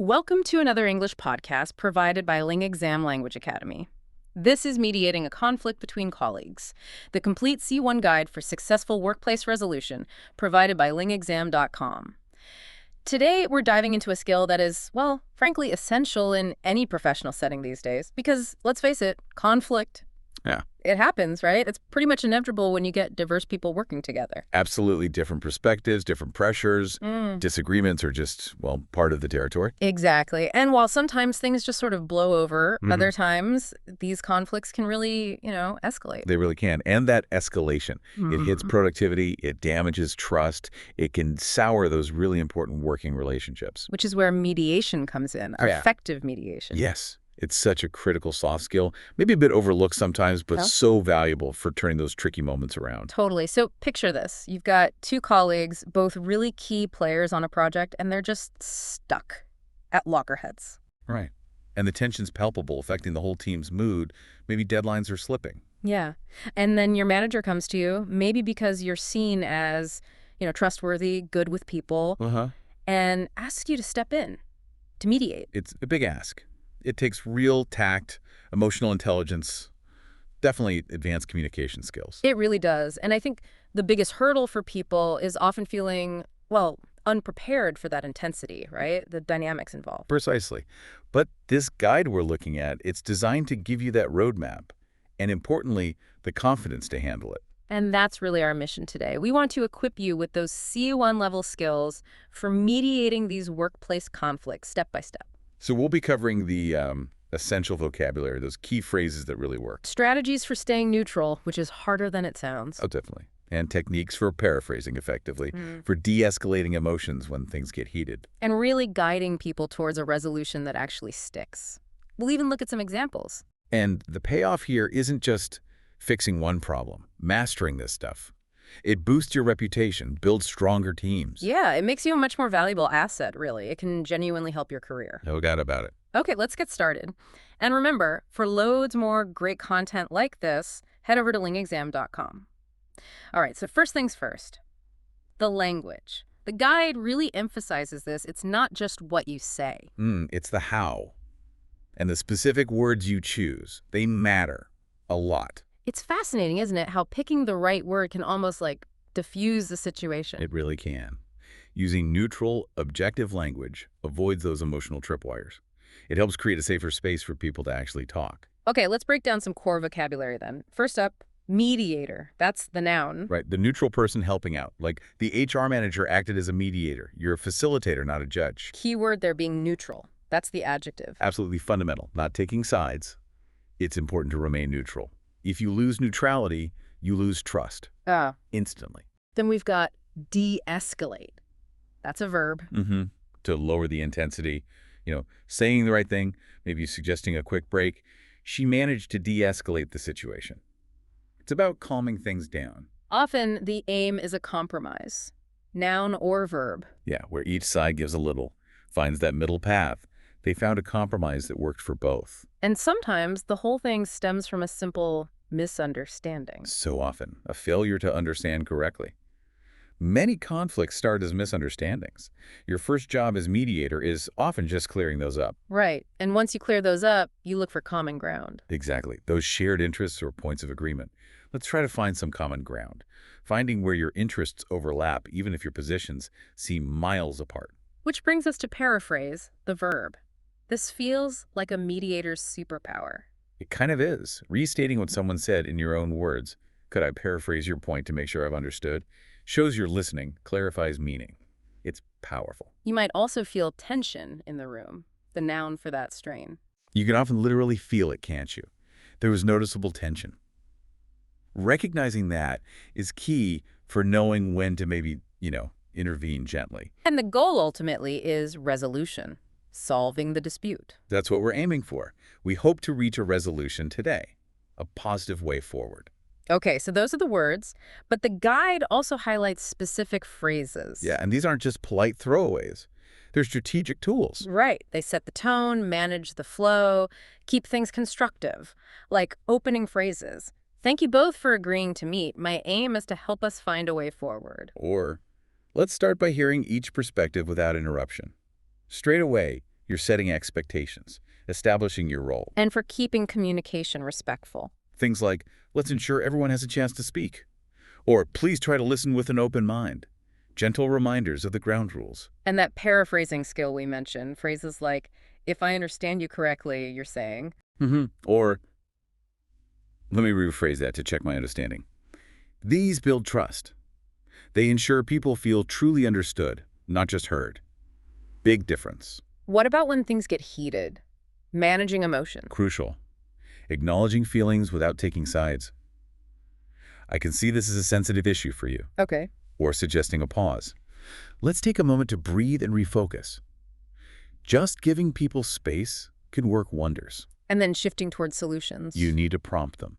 Welcome to another English podcast provided by LingExam Language Academy. This is Mediating a Conflict Between Colleagues, the complete C1 guide for successful workplace resolution provided by LingExam.com. Today, we're diving into a skill that is, well, frankly, essential in any professional setting these days because, let's face it, conflict. Yeah. It happens, right? It's pretty much inevitable when you get diverse people working together. Absolutely different perspectives, different pressures, disagreements are just, well, part of the territory. Exactly. And while sometimes things just sort of blow over, other times these conflicts can really, escalate. They really can. And that escalation, it hits productivity, it damages trust, it can sour those really important working relationships. Which is where mediation comes in, effective mediation. Yes. It's such a critical soft skill, maybe a bit overlooked sometimes, but so valuable for turning those tricky moments around. Totally. So picture this. You've got two colleagues, both really key players on a project, and they're just stuck at loggerheads. Right. And the tension's palpable, affecting the whole team's mood. Maybe deadlines are slipping. Yeah. And then your manager comes to you, maybe because you're seen as, trustworthy, good with people, and asks you to step in, to mediate. It's a big ask. It takes real tact, emotional intelligence, definitely advanced communication skills. It really does. And I think the biggest hurdle for people is often feeling, unprepared for that intensity, right? The dynamics involved. Precisely. But this guide we're looking at, it's designed to give you that roadmap and, importantly, the confidence to handle it. And that's really our mission today. We want to equip you with those C1 level skills for mediating these workplace conflicts step by step. So we'll be covering the essential vocabulary, those key phrases that really work. Strategies for staying neutral, which is harder than it sounds. Oh, definitely. And techniques for paraphrasing effectively, for de-escalating emotions when things get heated. And really guiding people towards a resolution that actually sticks. We'll even look at some examples. And the payoff here isn't just fixing one problem, mastering this stuff. It boosts your reputation, builds stronger teams. Yeah, it makes you a much more valuable asset, really. It can genuinely help your career. No doubt about it. Okay, let's get started. And remember, for loads more great content like this, head over to LingExam.com. All right, so first things first, the language. The guide really emphasizes this. It's not just what you say. It's the how. And the specific words you choose, they matter a lot. It's fascinating, isn't it, how picking the right word can almost diffuse the situation. It really can. Using neutral, objective language avoids those emotional tripwires. It helps create a safer space for people to actually talk. Okay, let's break down some core vocabulary then. First up, mediator. That's the noun. Right, the neutral person helping out. Like the HR manager acted as a mediator. You're a facilitator, not a judge. Keyword there being neutral. That's the adjective. Absolutely fundamental, not taking sides. It's important to remain neutral. If you lose neutrality, you lose trust. Instantly. Then we've got de-escalate. That's a verb. To lower the intensity, saying the right thing, maybe suggesting a quick break. She managed to de-escalate the situation. It's about calming things down. Often the aim is a compromise, noun or verb. Yeah, where each side gives a little, finds that middle path. They found a compromise that worked for both. And sometimes the whole thing stems from a simple misunderstanding. So often, a failure to understand correctly. Many conflicts start as misunderstandings. Your first job as mediator is often just clearing those up. Right. And once you clear those up, you look for common ground. Exactly. Those shared interests or points of agreement. Let's try to find some common ground. Finding where your interests overlap, even if your positions seem miles apart. Which brings us to paraphrase, the verb. This feels like a mediator's superpower. It kind of is. Restating what someone said in your own words, could I paraphrase your point to make sure I've understood, shows you're listening, clarifies meaning. It's powerful. You might also feel tension in the room, the noun for that strain. You can often literally feel it, can't you? There was noticeable tension. Recognizing that is key for knowing when to maybe, intervene gently. And the goal ultimately is resolution. Solving the dispute. That's what we're aiming for. We hope to reach a resolution today, a positive way forward. Okay, so those are the words, but the guide also highlights specific phrases. Yeah, and these aren't just polite throwaways. They're strategic tools. Right. They set the tone, manage the flow, keep things constructive, like opening phrases. Thank you both for agreeing to meet. My aim is to help us find a way forward. Or, let's start by hearing each perspective without interruption. Straight away, You're setting expectations, establishing your role. And for keeping communication respectful. Things like, let's ensure everyone has a chance to speak. Or, please try to listen with an open mind. Gentle reminders of the ground rules. And that paraphrasing skill we mentioned, phrases like, if I understand you correctly, you're saying. Or, let me rephrase that to check my understanding. These build trust. They ensure people feel truly understood, not just heard. Big difference. What about when things get heated? Managing emotion. Crucial. Acknowledging feelings without taking sides. I can see this is a sensitive issue for you. Okay. Or suggesting a pause. Let's take a moment to breathe and refocus. Just giving people space can work wonders. And then shifting towards solutions. You need to prompt them.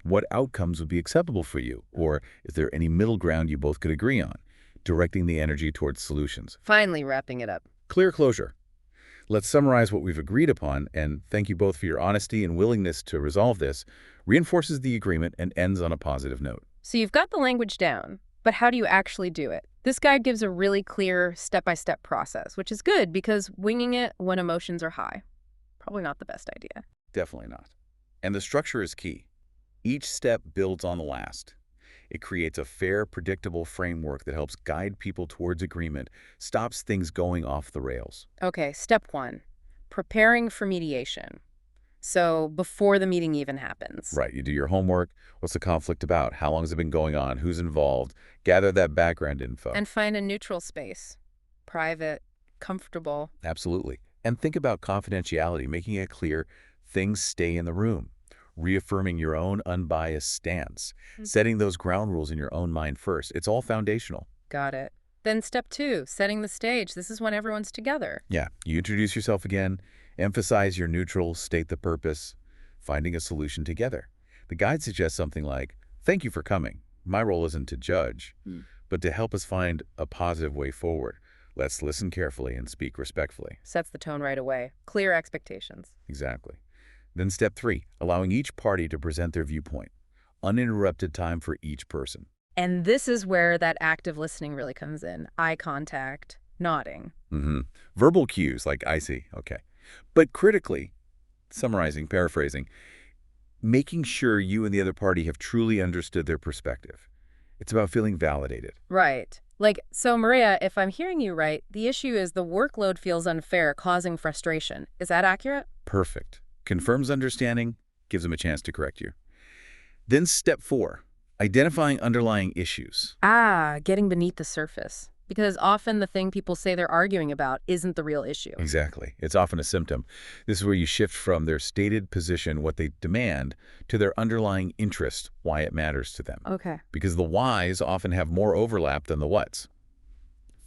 What outcomes would be acceptable for you? Or is there any middle ground you both could agree on? Directing the energy towards solutions. Finally wrapping it up. Clear closure. Let's summarize what we've agreed upon, and thank you both for your honesty and willingness to resolve this. Reinforces the agreement and ends on a positive note. So you've got the language down, but how do you actually do it? This guide gives a really clear step-by-step process, which is good because winging it when emotions are high, probably not the best idea. Definitely not. And the structure is key. Each step builds on the last. It creates a fair, predictable framework that helps guide people towards agreement, stops things going off the rails. Okay, step 1, preparing for mediation. So before the meeting even happens. Right, you do your homework. What's the conflict about? How long has it been going on? Who's involved? Gather that background info. And find a neutral space. Private, comfortable. Absolutely. And think about confidentiality, making it clear things stay in the room. Reaffirming your own unbiased stance. Setting those ground rules in your own mind first. It's all foundational. Got it. Then step 2, setting the stage. This is when everyone's together. Yeah, you introduce yourself again, emphasize your neutral, state the purpose, finding a solution together. The guide suggests something like, thank you for coming. My role isn't to judge, but to help us find a positive way forward. Let's listen carefully and speak respectfully. Sets the tone right away. Clear expectations. Exactly. Then step 3, allowing each party to present their viewpoint. Uninterrupted time for each person. And this is where that active listening really comes in. Eye contact, nodding. Verbal cues like I see, okay. But critically, summarizing, paraphrasing, making sure you and the other party have truly understood their perspective. It's about feeling validated. Right. Like, so Maria, if I'm hearing you right, the issue is the workload feels unfair, causing frustration. Is that accurate? Perfect. Confirms understanding, gives them a chance to correct you. Then step 4, identifying underlying issues. Getting beneath the surface. Because often the thing people say they're arguing about isn't the real issue. Exactly. It's often a symptom. This is where you shift from their stated position, what they demand, to their underlying interest, why it matters to them. Okay. Because the whys often have more overlap than the whats.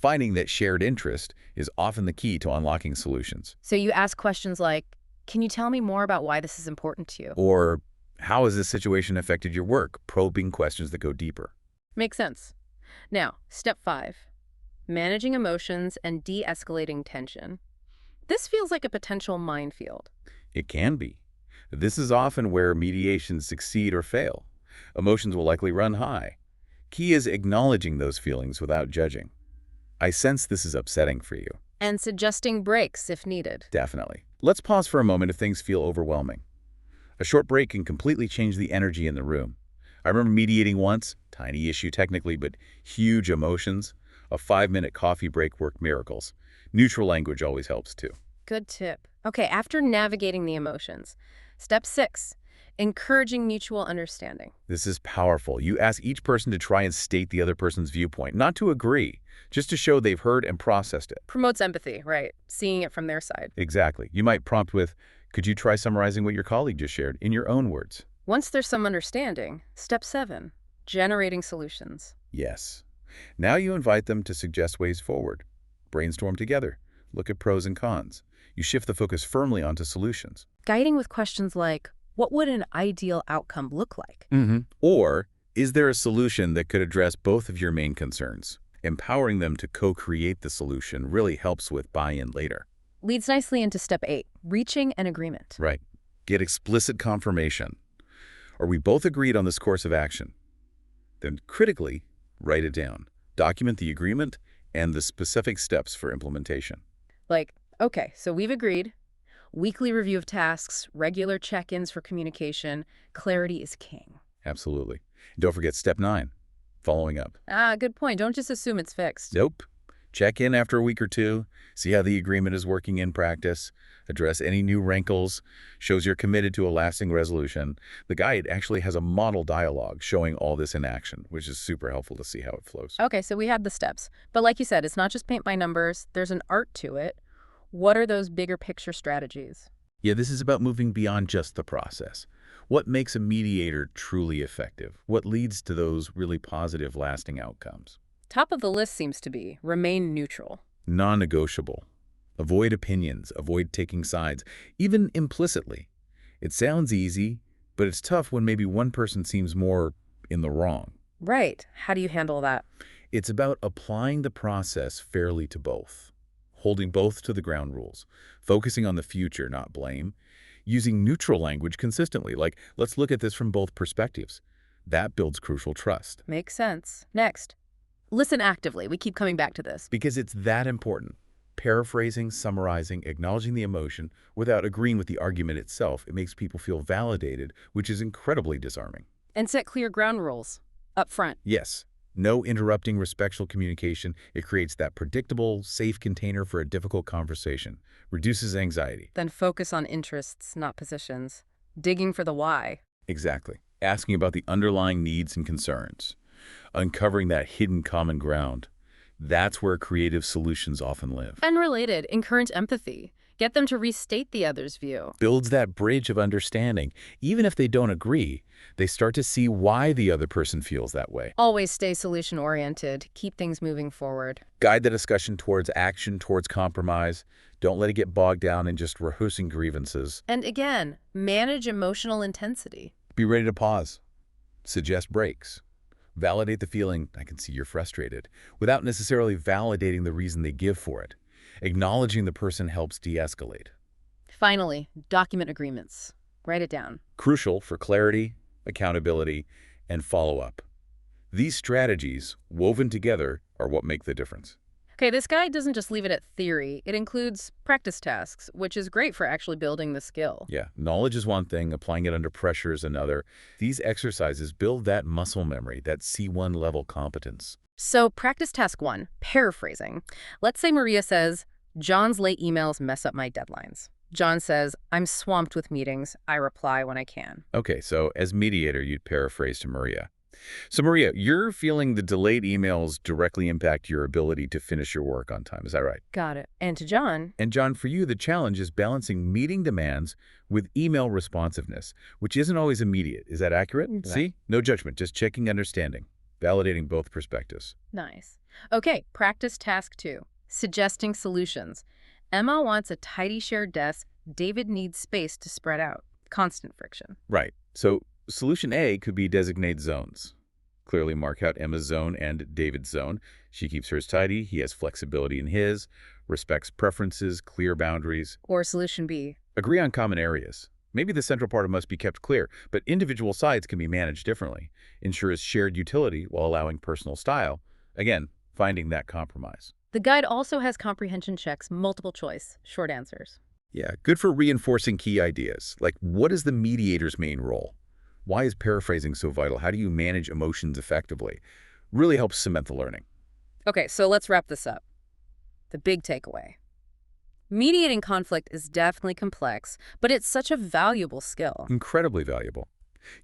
Finding that shared interest is often the key to unlocking solutions. So you ask questions like, can you tell me more about why this is important to you? Or, how has this situation affected your work? Probing questions that go deeper. Makes sense. Now, step 5, managing emotions and de-escalating tension. This feels like a potential minefield. It can be. This is often where mediations succeed or fail. Emotions will likely run high. Key is acknowledging those feelings without judging. I sense this is upsetting for you. And suggesting breaks if needed. Definitely. Let's pause for a moment if things feel overwhelming. A short break can completely change the energy in the room. I remember mediating once, tiny issue technically, but huge emotions. A 5-minute coffee break worked miracles. Neutral language always helps too. Good tip. Okay, after navigating the emotions, step 6, encouraging mutual understanding. This is powerful. You ask each person to try and state the other person's viewpoint, not to agree, just to show they've heard and processed it. Promotes empathy, right? Seeing it from their side. Exactly. You might prompt with, could you try summarizing what your colleague just shared in your own words? Once there's some understanding, step 7, generating solutions. Yes. Now you invite them to suggest ways forward. Brainstorm together. Look at pros and cons. You shift the focus firmly onto solutions. Guiding with questions like, what would an ideal outcome look like? Or, is there a solution that could address both of your main concerns? Empowering them to co-create the solution really helps with buy-in later. Leads nicely into step 8, reaching an agreement. Right. Get explicit confirmation. Are we both agreed on this course of action? Then critically, write it down. Document the agreement and the specific steps for implementation. Like, Okay, so we've agreed. Weekly review of tasks, regular check-ins for communication. Clarity is king. Absolutely. And don't forget step 9, following up. Ah, good point. Don't just assume it's fixed. Nope. Check in after a week or two, see how the agreement is working in practice, address any new wrinkles, shows you're committed to a lasting resolution. The guide actually has a model dialogue showing all this in action, which is super helpful to see how it flows. Okay, so we had the steps. But like you said, it's not just paint by numbers. There's an art to it. What are those bigger picture strategies? Yeah, this is about moving beyond just the process. What makes a mediator truly effective? What leads to those really positive, lasting outcomes? Top of the list seems to be remain neutral. Non-negotiable. Avoid opinions, avoid taking sides, even implicitly. It sounds easy, but it's tough when maybe one person seems more in the wrong. Right. How do you handle that? It's about applying the process fairly to both, holding both to the ground rules, focusing on the future, not blame, using neutral language consistently, like, let's look at this from both perspectives. That builds crucial trust. Makes sense. Next. Listen actively. We keep coming back to this. Because it's that important. Paraphrasing, summarizing, acknowledging the emotion without agreeing with the argument itself, it makes people feel validated, which is incredibly disarming. And set clear ground rules up front. Yes, no interrupting respectful communication. It creates that predictable, safe container for a difficult conversation, reduces anxiety. Then focus on interests, not positions. Digging for the why. Exactly. Asking about the underlying needs and concerns. Uncovering that hidden common ground. That's where creative solutions often live. Unrelated, encourage empathy. Get them to restate the other's view. Builds that bridge of understanding. Even if they don't agree, they start to see why the other person feels that way. Always stay solution-oriented. Keep things moving forward. Guide the discussion towards action, towards compromise. Don't let it get bogged down in just rehearsing grievances. And again, manage emotional intensity. Be ready to pause. Suggest breaks. Validate the feeling, I can see you're frustrated, without necessarily validating the reason they give for it. Acknowledging the person helps de-escalate. Finally, document agreements. Write it down. Crucial for clarity, accountability, and follow-up. These strategies, woven together, are what make the difference. Okay, this guide doesn't just leave it at theory. It includes practice tasks, which is great for actually building the skill. Yeah, knowledge is one thing, applying it under pressure is another. These exercises build that muscle memory, that C1 level competence. So practice task 1, paraphrasing. Let's say Maria says, John's late emails mess up my deadlines. John says, I'm swamped with meetings. I reply when I can. Okay, so as mediator, you'd paraphrase to Maria. So Maria, you're feeling the delayed emails directly impact your ability to finish your work on time. Is that right? Got it. And to John, And John, for you, the challenge is balancing meeting demands with email responsiveness, which isn't always immediate. Is that accurate? Right. See? No judgment, just checking understanding, validating both perspectives. nice. Okay, practice task 2, suggesting solutions. Emma wants a tidy shared desk. David needs space to spread out. Constant friction. Right. So solution A could be designate zones. Clearly mark out Emma's zone and David's zone. She keeps hers tidy. He has flexibility in his, respects preferences, clear boundaries. Or solution B, Agree on common areas. Maybe the central part must be kept clear, but individual sides can be managed differently. Ensures shared utility while allowing personal style. Again, finding that compromise. the guide also has comprehension checks, multiple choice, short answers. Yeah, good for reinforcing key ideas. Like, what is the mediator's main role? Why is paraphrasing so vital? How do you manage emotions effectively? Really helps cement the learning. Okay, so let's wrap this up. The big takeaway. Mediating conflict is definitely complex, but it's such a valuable skill. Incredibly valuable.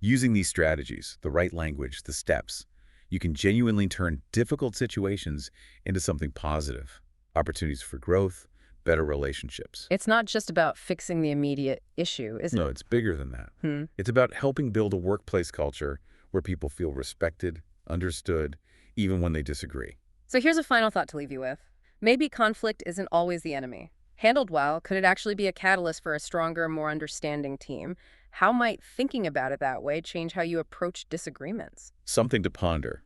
Using these strategies, the right language, the steps, you can genuinely turn difficult situations into something positive. Opportunities for growth, better relationships. It's not just about fixing the immediate issue, is it? No, it's bigger than that. Hmm. It's about helping build a workplace culture where people feel respected, understood, even when they disagree. So here's a final thought to leave you with. Maybe conflict isn't always the enemy. Handled well, could it actually be a catalyst for a stronger, more understanding team? How might thinking about it that way change how you approach disagreements? Something to ponder.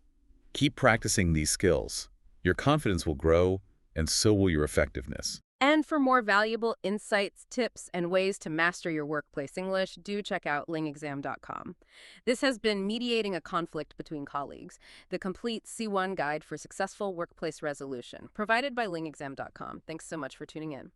Keep practicing these skills. Your confidence will grow, and so will your effectiveness. And for more valuable insights, tips, and ways to master your workplace English, do check out LingExam.com. This has been Mediating a Conflict Between Colleagues, the complete C1 guide for successful workplace resolution, provided by LingExam.com. Thanks so much for tuning in.